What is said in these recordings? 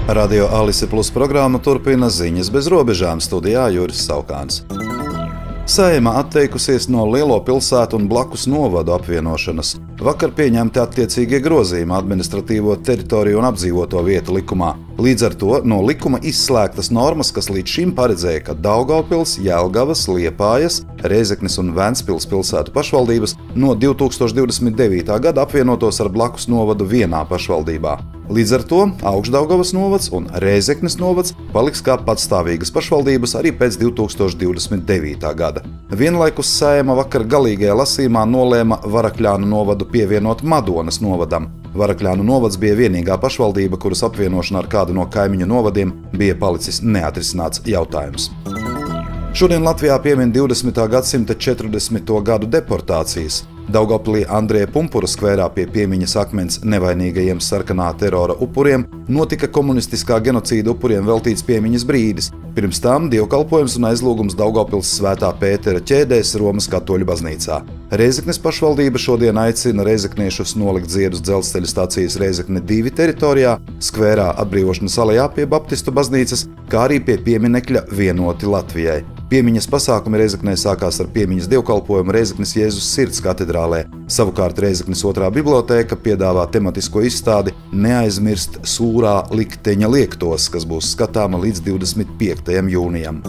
Radio Alise Plus programma turpina ziņas bez robežām, studijā Juris Saukāns. Saeima atteikusies no lielo pilsētu un blakus novadu apvienošanas. Vakar pieņemti attiecīgie grozījumi administratīvo teritoriju un apdzīvoto vietu likumā. Līdz ar to no likuma izslēgtas normas, kas līdz šim paredzēja, ka Daugavpils, Jelgavas, Liepājas, Rēzeknes un Ventspils pilsētu pašvaldības no 2029. gada apvienotos ar blakus novadu vienā pašvaldībā. Līdz ar to Augšdaugavas novads un Rēzeknes novads paliks kā patstāvīgas pašvaldības arī pēc 2029. gada. Vienlaikus Saeima vakar galīgajā lasījumā nolēma Varakļānu novadu pievienot Madonas novadam. Varakļānu novads bija vienīgā pašvaldība, kuras apvienošana ar kādu no kaimiņu novadiem bija palicis neatrisināts jautājums. Šodien Latvijā piemin 20. gadsimta 40. gadu deportācijas. Daugavpilī Andreja Pumpura skvērā pie piemiņas akmens nevainīgajiem sarkanā terora upuriem notika komunistiskā genocīda upuriem veltīts piemiņas brīdis. Pirms tam dievkalpojums un aizlūgums Daugavpils Svētā Pētera ķēdēs Romas katoļu baznīcā. Rēzeknes pašvaldība šodien aicina rēzekniešus nolikt ziedus dzelzceļa stacijas Rēzekne 2 teritorijā, skvērā Atbrīvošanas alejā pie Baptistu baznīcas, kā arī pie pieminekļa Vienoti Latvijai. Piemiņas pasākumi Rēzeknē sākās ar piemiņas dievkalpojumu Rēzeknes Jēzus Sirds katedrālē. Savukārt Rēzeknes otrā bibliotēka piedāvā tematisko izstādi Neaizmirst sūrā likteņa liektos, kas būs skatāma līdz 25. jūnijam.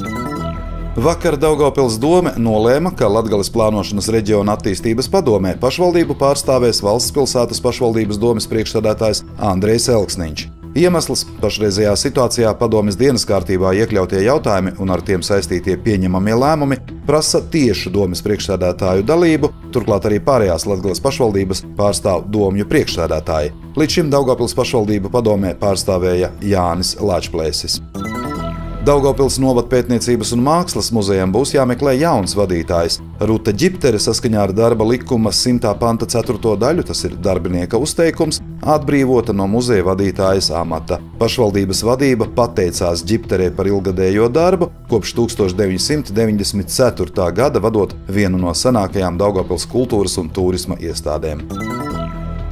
Vakar Daugavpils dome nolēma, ka Latgales plānošanas reģiona attīstības padomē pašvaldību pārstāvēs Valsts pilsētas pašvaldības domes priekšsēdētājs Andrejs Elksniņš. Iemesls pašreizējā situācijā padomes dienas kārtībā iekļautie jautājumi un ar tiem saistītie pieņemamie lēmumi prasa tiešu domes priekšsēdētāju dalību, turklāt arī pārējās Latgales pašvaldības pārstāv domju priekšsēdētāji. Līdz šim Daugavpils pašvaldību padomē pārstāvēja Jānis Lāčplēsis. Daugavpils novada pētniecības un mākslas muzejam būs jāmeklē jauns vadītājs. Ruta Ģiptere saskaņā ar darba likuma 100. panta 4. daļu, tas ir darbinieka uzteikums, atbrīvota no muzeja vadītājas amata. Pašvaldības vadība pateicās Ģipterē par ilgadējo darbu, kopš 1994. gada vadot vienu no senākajām Daugavpils kultūras un tūrisma iestādēm.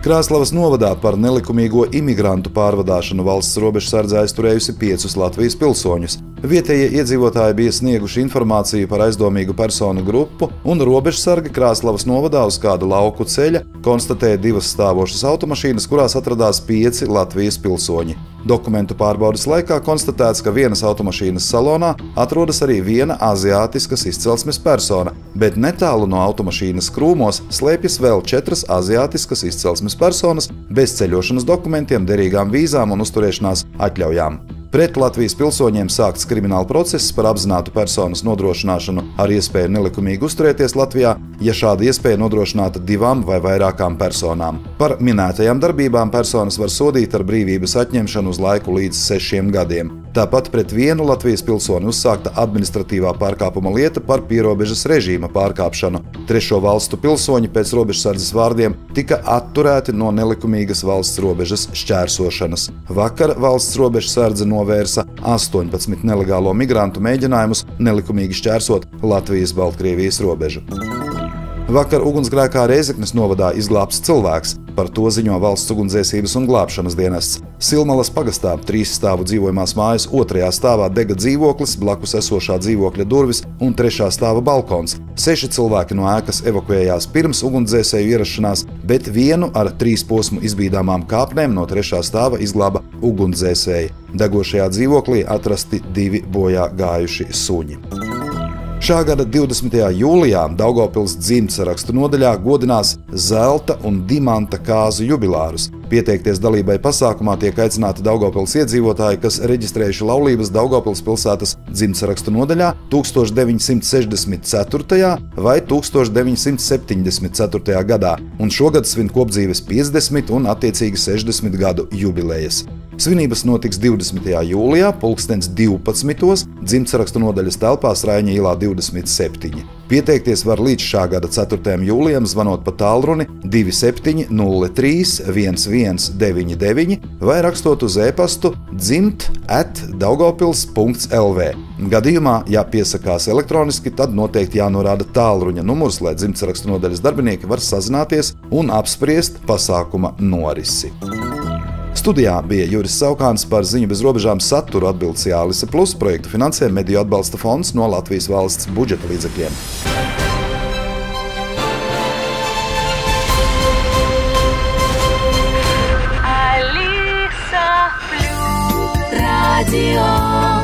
Krāslavas novadā par nelikumīgo imigrantu pārvadāšanu valsts robežsardze aizturējusi 5 Latvijas pilsoņus. Vietējie iedzīvotāji bija snieguši informāciju par aizdomīgu personu grupu, un robežsargi Krāslavas novadā uz kādu lauku ceļa konstatēja 2 stāvošas automašīnas, kurās atradās 5 Latvijas pilsoņi. Dokumentu pārbaudes laikā konstatēts, ka vienas automašīnas salonā atrodas arī viena aziātiskas izcelsmes persona, bet netālu no automašīnas krūmos slēpjas vēl 4 aziātiskas izcelsmes personas bez ceļošanas dokumentiem, derīgām vīzām un uzturēšanās atļaujām. Pret Latvijas pilsoņiem sākts krimināla process par apzinātu personas nodrošināšanu ar iespēju nelikumīgi uzturēties Latvijā, ja šāda iespēja nodrošināta 2 vai vairākām personām. Par minētajām darbībām personas var sodīt ar brīvības atņemšanu uz laiku līdz 6 gadiem. Tāpat pret vienu Latvijas pilsoni uzsākta administratīvā pārkāpuma lieta par pierobežas režīma pārkāpšanu. 3. valstu pilsoņi pēc robežsardzes vārdiem tika atturēti no nelikumīgas valsts robežas šķērsošanas. Vakar valsts robežsardze novērsa 18 nelegālo migrantu mēģinājumus nelikumīgi šķērsot Latvijas-Baltkrievijas robežu. Vakar ugunsgrēkā Rēzeknes novadā izglābts cilvēks. Par to ziņo Valsts ugunsdzēsības un glābšanas dienests. Silmalas pagastā 3 stāvu dzīvojamās mājas 2. stāvā dega dzīvoklis, blakus esošā dzīvokļa durvis un 3. stāva balkons. 6 cilvēki no ēkas evakuējās pirms ugunsdzēsēju ierašanās, bet vienu ar 3 posmu izbīdāmām kāpnēm no 3. stāva izglāba ugunsdzēsēji. Degošajā dzīvoklī atrasti 2 bojā gājuši suņi. Šā gada 20. jūlijā Daugavpils dzimtsarakstu nodaļā godinās zelta un dimanta kāzu jubilārus. Pieteikties dalībai pasākumā tiek aicināti Daugavpils iedzīvotāji, kas reģistrējuši laulības Daugavpils pilsētas dzimtsarakstu nodaļā 1964. vai 1974. gadā, un šogad svin kopdzīves 50 un attiecīgi 60 gadu jubilejas. Svinības notiks 20. jūlijā, pulkstens 12. dzimtsarakstu nodaļas telpās Raiņa ielā 27. Pieteikties var līdz šā gada 4. jūlijam, zvanot pa tālruni 27 03 1199 vai rakstot uz e-pastu dzimt@daugavpils.lv. Gadījumā, ja piesakās elektroniski, tad noteikti jānorāda tālruņa numurs, lai dzimtsarakstu nodaļas darbinieki var sazināties un apspriest pasākuma norisi. Studijā bija Juris Saukāns, par Ziņu bez robežām saturu atbildes Jālise Plus projektu finansē Mediju atbalsta fonds no Latvijas valsts budžeta līdzekļiem. Radio